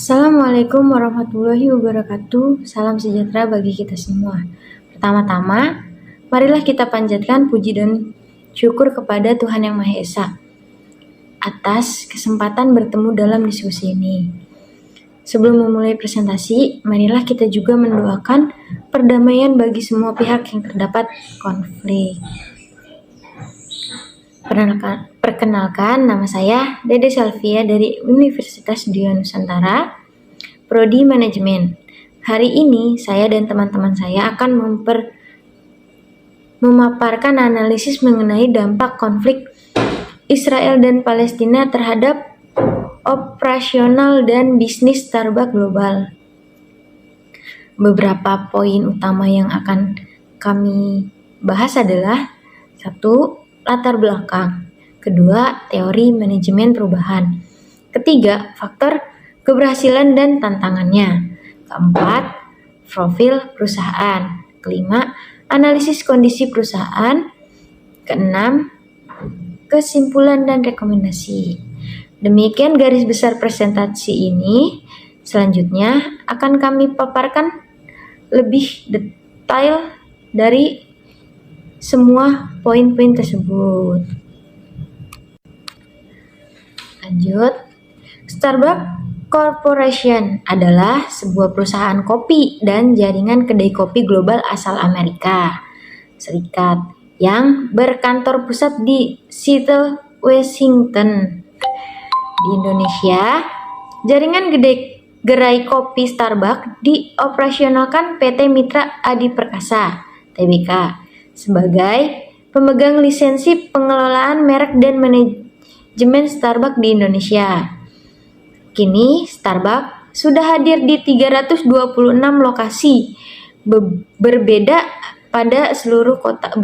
Assalamualaikum warahmatullahi wabarakatuh. Salam sejahtera bagi kita semua. Pertama-tama, marilah kita panjatkan puji dan syukur kepada Tuhan Yang Maha Esa atas kesempatan bertemu dalam diskusi ini. Sebelum memulai presentasi, marilah kita juga mendoakan perdamaian bagi semua pihak yang terdapat konflik. Perkenalkan, nama saya Dede Salvia dari Universitas Dua Nusantara, Prodi Manajemen. Hari ini saya dan teman-teman saya akan memaparkan analisis mengenai dampak konflik Israel dan Palestina terhadap operasional dan bisnis Starbucks global. Beberapa poin utama yang akan kami bahas adalah: 1. Latar belakang. 2. Teori manajemen perubahan. 3. Faktor keberhasilan dan tantangannya. 4. Profil perusahaan. 5. Analisis kondisi perusahaan. 6. Kesimpulan dan rekomendasi. Demikian garis besar presentasi ini. Selanjutnya akan kami paparkan lebih detail dari semua poin-poin tersebut. Lanjut. Starbucks Corporation adalah sebuah perusahaan kopi dan jaringan kedai kopi global asal Amerika Serikat yang berkantor pusat di Seattle, Washington. Di Indonesia, jaringan gerai kopi Starbucks dioperasionalkan PT Mitra Adi Perkasa Tbk sebagai pemegang lisensi pengelolaan merek dan manajemen Starbucks di Indonesia. Kini Starbucks sudah hadir di 326 lokasi berbeda pada seluruh kota,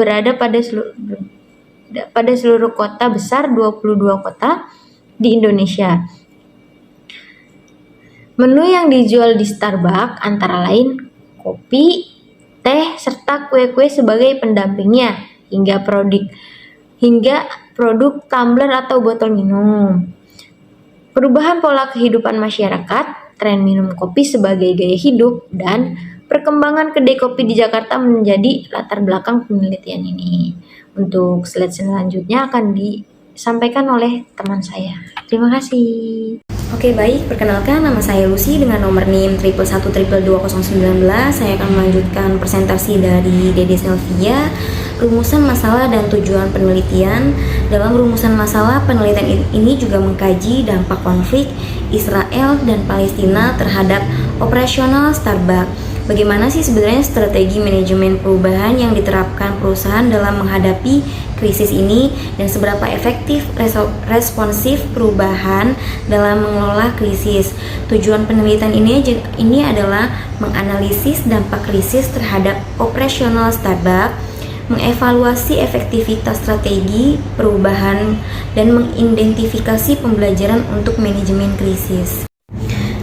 pada seluruh kota besar 22 kota di Indonesia. Menu yang dijual di Starbucks antara lain kopi, teh, serta kue-kue sebagai pendampingnya, hingga produk tumbler atau botol minum. Perubahan pola kehidupan masyarakat, tren minum kopi sebagai gaya hidup, dan perkembangan kedai kopi di Jakarta menjadi latar belakang penelitian ini. Untuk slide selanjutnya akan disampaikan oleh teman saya. Terima kasih. Oke, baik, perkenalkan, nama saya Lucy dengan nomor NIM 111222019. Saya akan melanjutkan presentasi dari Dede Selvia, rumusan masalah dan tujuan penelitian. Dalam rumusan masalah, penelitian ini juga mengkaji dampak konflik Israel dan Palestina terhadap operasional Starbucks. Bagaimana sih sebenarnya strategi manajemen perubahan yang diterapkan perusahaan dalam menghadapi krisis ini, dan seberapa efektif responsif perubahan dalam mengelola krisis. Tujuan penelitian ini adalah menganalisis dampak krisis terhadap operasional Starbucks, mengevaluasi efektivitas strategi perubahan, dan mengidentifikasi pembelajaran untuk manajemen krisis.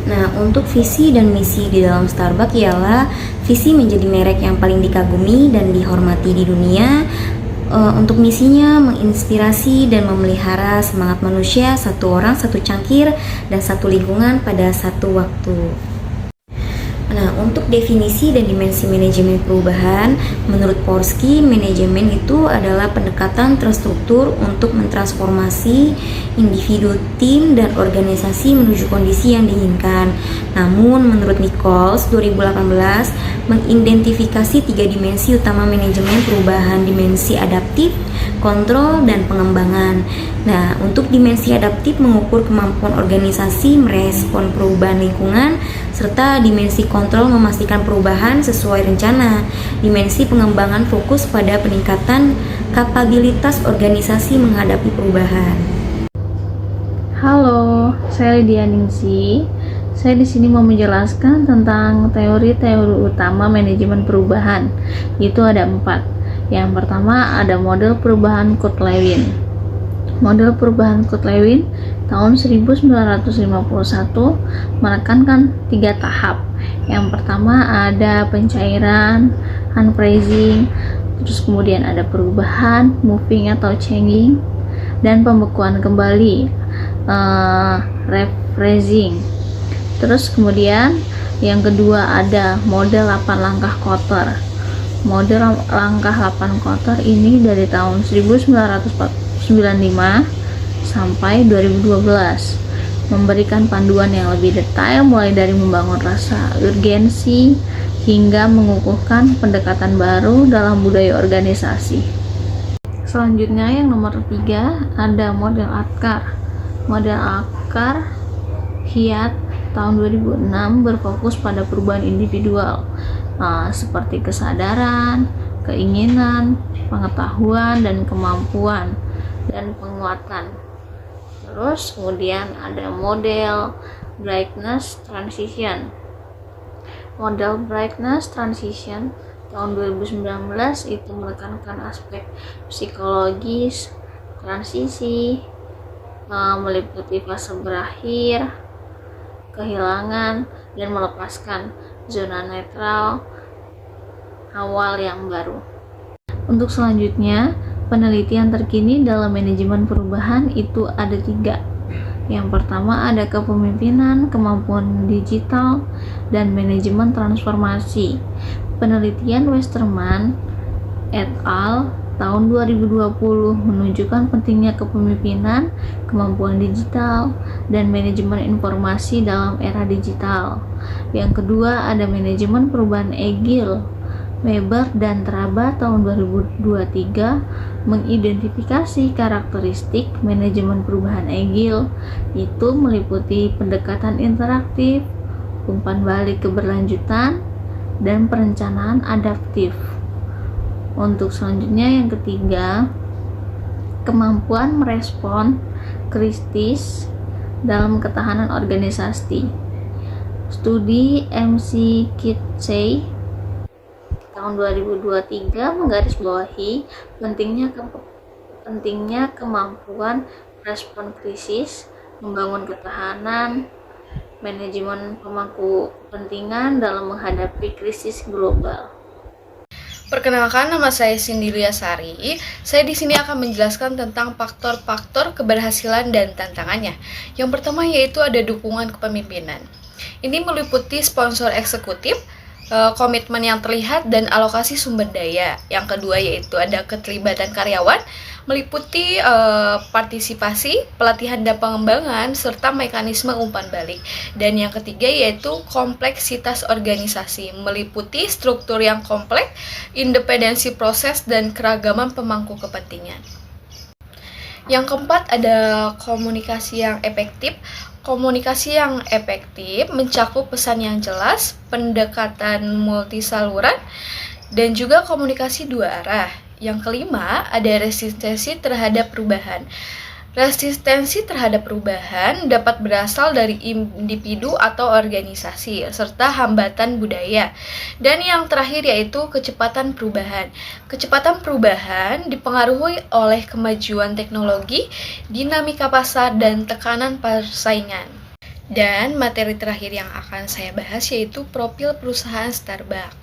Nah, untuk visi dan misi di dalam Starbucks ialah visi menjadi merek yang paling dikagumi dan dihormati di dunia. Untuk misinya menginspirasi dan memelihara semangat manusia, satu orang, satu cangkir, dan satu lingkungan pada satu waktu. Nah, untuk definisi dan dimensi manajemen perubahan, menurut Porsky, manajemen itu adalah pendekatan terstruktur untuk mentransformasi individu, tim, dan organisasi menuju kondisi yang diinginkan. Namun, menurut Nichols 2018, mengidentifikasi 3 dimensi utama manajemen perubahan: dimensi adaptif, kontrol, dan pengembangan. Nah, untuk dimensi adaptif mengukur kemampuan organisasi merespon perubahan lingkungan, serta dimensi kontrol memastikan perubahan sesuai rencana. Dimensi pengembangan fokus pada peningkatan kapabilitas organisasi menghadapi perubahan. Halo, saya Lydia Ningsi. Saya di sini mau menjelaskan tentang teori-teori utama manajemen perubahan. Itu ada 4. Yang pertama ada model perubahan Kurt-Lewin. Model perubahan Kurt-Lewin tahun 1951 menekankan 3 tahap. Yang pertama ada pencairan, unfreezing, terus kemudian ada perubahan, moving atau changing, dan pembekuan kembali, rephrasing. Terus kemudian yang kedua ada model 8 langkah kotor. Model langkah 8 kotor ini dari tahun 1995 sampai 2012, memberikan panduan yang lebih detail mulai dari membangun rasa urgensi hingga mengukuhkan pendekatan baru dalam budaya organisasi. Selanjutnya yang nomor 3 ada model AKAR. Model AKAR Hyatt tahun 2006 berfokus pada perubahan individual seperti kesadaran, keinginan, pengetahuan, dan kemampuan dan penguatan. Terus kemudian ada model Brightness Transition. Model Brightness Transition tahun 2019 itu menekankan aspek psikologis transisi, meliputi fase berakhir, kehilangan, dan melepaskan zona netral awal yang baru. Untuk selanjutnya, penelitian terkini dalam manajemen perubahan itu ada 3. Yang pertama ada kepemimpinan, kemampuan digital, dan manajemen transformasi. Penelitian Westerman et al. Tahun 2020 menunjukkan pentingnya kepemimpinan, kemampuan digital, dan manajemen informasi dalam era digital. Yang kedua ada manajemen perubahan agile. Weber dan Traba tahun 2023 mengidentifikasi karakteristik manajemen perubahan agile, itu meliputi pendekatan interaktif, umpan balik keberlanjutan, dan perencanaan adaptif. Untuk selanjutnya yang ketiga, kemampuan merespon krisis dalam ketahanan organisasi. Studi McKinsey tahun 2023 menggarisbawahi pentingnya kemampuan respon krisis, membangun ketahanan, manajemen pemangku kepentingan dalam menghadapi krisis global. Perkenalkan, nama saya Cindy Liasari. Saya di sini akan menjelaskan tentang faktor-faktor keberhasilan dan tantangannya. Yang pertama yaitu ada dukungan kepemimpinan. Ini meliputi sponsor eksekutif, komitmen yang terlihat, dan alokasi sumber daya. Yang kedua yaitu ada keterlibatan karyawan, meliputi partisipasi, pelatihan dan pengembangan, serta mekanisme umpan balik. Dan yang ketiga yaitu kompleksitas organisasi, meliputi struktur yang kompleks, independensi proses, dan keragaman pemangku kepentingan. Yang keempat ada komunikasi yang efektif. Komunikasi yang efektif mencakup pesan yang jelas, pendekatan multisaluran, dan juga komunikasi dua arah. Yang kelima, ada resistensi terhadap perubahan. Resistensi terhadap perubahan dapat berasal dari individu atau organisasi, serta hambatan budaya. Dan yang terakhir yaitu kecepatan perubahan. Kecepatan perubahan dipengaruhi oleh kemajuan teknologi, dinamika pasar, dan tekanan persaingan. Dan materi terakhir yang akan saya bahas yaitu profil perusahaan Starbucks.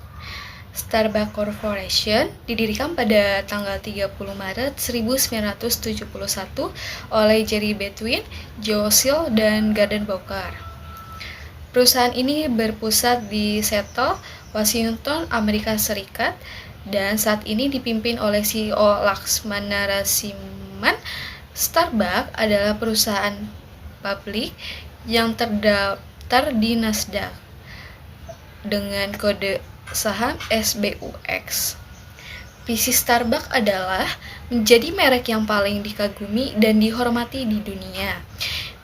Starbucks Corporation didirikan pada tanggal 30 Maret 1971 oleh Jerry Between, Joe Seal, dan Gordon Booker. Perusahaan ini berpusat di Seattle, Washington, Amerika Serikat, dan saat ini dipimpin oleh CEO Laxman Narasimhan. Starbucks adalah perusahaan publik yang terdaftar di Nasdaq dengan kode saham SBUX. Visi Starbucks adalah menjadi merek yang paling dikagumi dan dihormati di dunia.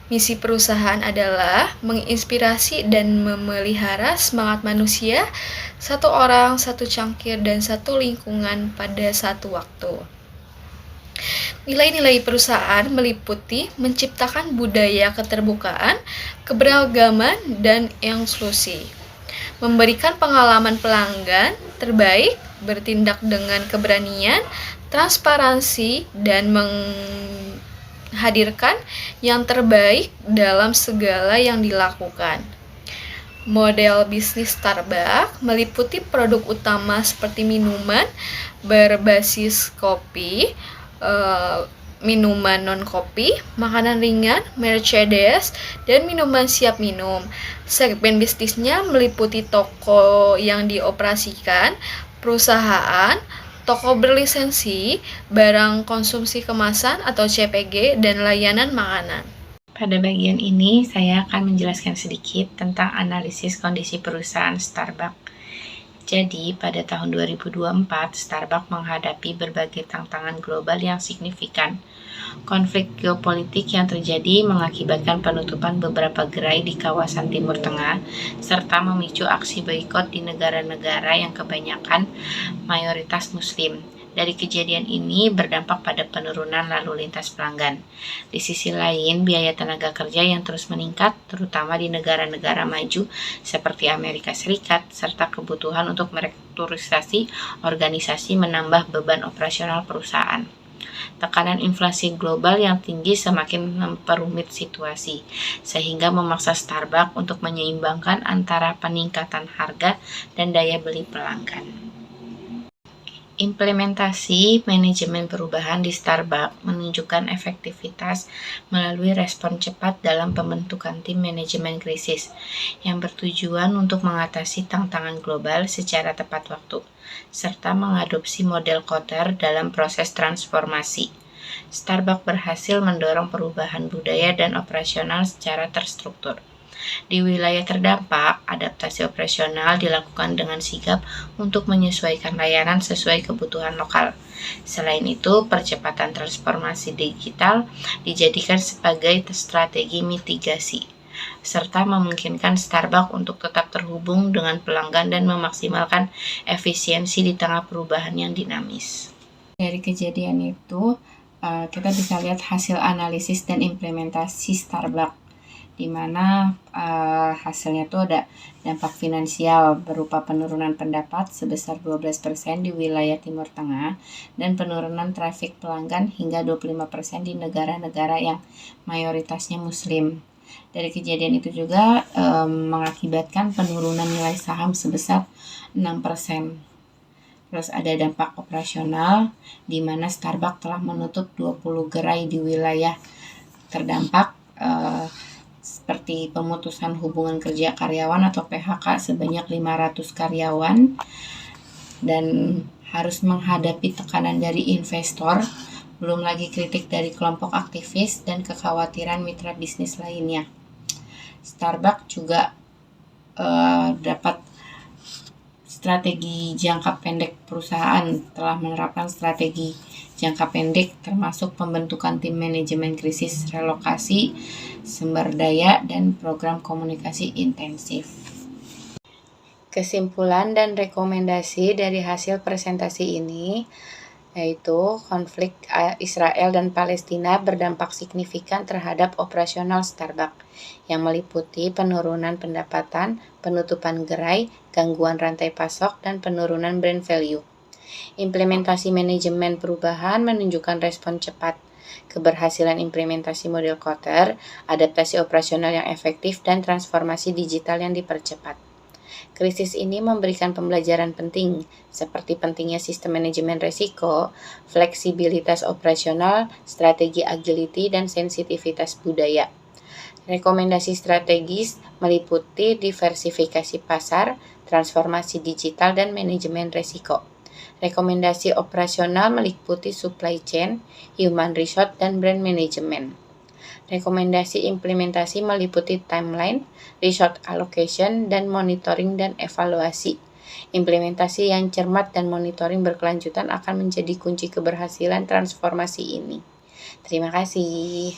Misi perusahaan adalah menginspirasi dan memelihara semangat manusia, satu orang, satu cangkir, dan satu lingkungan pada satu waktu. Nilai-nilai perusahaan meliputi menciptakan budaya keterbukaan, keberagaman, dan inklusi, memberikan pengalaman pelanggan terbaik, bertindak dengan keberanian, transparansi, dan menghadirkan yang terbaik dalam segala yang dilakukan. Model bisnis Starbucks meliputi produk utama seperti minuman berbasis kopi, minuman non-kopi, makanan ringan, merchandise, dan minuman siap minum. Segmen bisnisnya meliputi toko yang dioperasikan, perusahaan, toko berlisensi, barang konsumsi kemasan atau CPG, dan layanan makanan. Pada bagian ini, saya akan menjelaskan sedikit tentang analisis kondisi perusahaan Starbucks. Jadi, pada tahun 2024, Starbucks menghadapi berbagai tantangan global yang signifikan. Konflik geopolitik yang terjadi mengakibatkan penutupan beberapa gerai di kawasan Timur Tengah, serta memicu aksi boikot di negara-negara yang kebanyakan mayoritas Muslim. Dari kejadian ini berdampak pada penurunan lalu lintas pelanggan. Di sisi lain, biaya tenaga kerja yang terus meningkat, terutama di negara-negara maju seperti Amerika Serikat, serta kebutuhan untuk merestrukturisasi organisasi menambah beban operasional perusahaan. Tekanan inflasi global yang tinggi semakin memperumit situasi, sehingga memaksa Starbucks untuk menyeimbangkan antara peningkatan harga dan daya beli pelanggan. Implementasi manajemen perubahan di Starbucks menunjukkan efektivitas melalui respon cepat dalam pembentukan tim manajemen krisis yang bertujuan untuk mengatasi tantangan global secara tepat waktu, serta mengadopsi model Kotter dalam proses transformasi. Starbucks berhasil mendorong perubahan budaya dan operasional secara terstruktur. Di wilayah terdampak, adaptasi operasional dilakukan dengan sigap untuk menyesuaikan layanan sesuai kebutuhan lokal. Selain itu, percepatan transformasi digital dijadikan sebagai strategi mitigasi, serta memungkinkan Starbucks untuk tetap terhubung dengan pelanggan dan memaksimalkan efisiensi di tengah perubahan yang dinamis. Dari kejadian itu, kita bisa lihat hasil analisis dan implementasi Starbucks, di mana hasilnya itu ada dampak finansial berupa penurunan pendapat sebesar 12% di wilayah Timur Tengah dan penurunan trafik pelanggan hingga 25% di negara-negara yang mayoritasnya Muslim. Dari kejadian itu juga mengakibatkan penurunan nilai saham sebesar 6%. Terus ada dampak operasional di mana Starbucks telah menutup 20 gerai di wilayah terdampak, seperti pemutusan hubungan kerja karyawan atau PHK sebanyak 500 karyawan, dan harus menghadapi tekanan dari investor, belum lagi kritik dari kelompok aktivis dan kekhawatiran mitra bisnis lainnya. Starbucks juga dapat strategi jangka pendek. Perusahaan telah menerapkan strategi jangka pendek termasuk pembentukan tim manajemen krisis, relokasi sumber daya, dan program komunikasi intensif. Kesimpulan dan rekomendasi dari hasil presentasi ini yaitu konflik Israel dan Palestina berdampak signifikan terhadap operasional Starbucks yang meliputi penurunan pendapatan, penutupan gerai, gangguan rantai pasok, dan penurunan brand value. Implementasi manajemen perubahan menunjukkan respon cepat, keberhasilan implementasi model Kotter, adaptasi operasional yang efektif, dan transformasi digital yang dipercepat. Krisis ini memberikan pembelajaran penting, seperti pentingnya sistem manajemen risiko, fleksibilitas operasional, strategi agility, dan sensitivitas budaya. Rekomendasi strategis meliputi diversifikasi pasar, transformasi digital, dan manajemen risiko. Rekomendasi operasional meliputi supply chain, human resource, dan brand management. Rekomendasi implementasi meliputi timeline, resource allocation, dan monitoring dan evaluasi. Implementasi yang cermat dan monitoring berkelanjutan akan menjadi kunci keberhasilan transformasi ini. Terima kasih.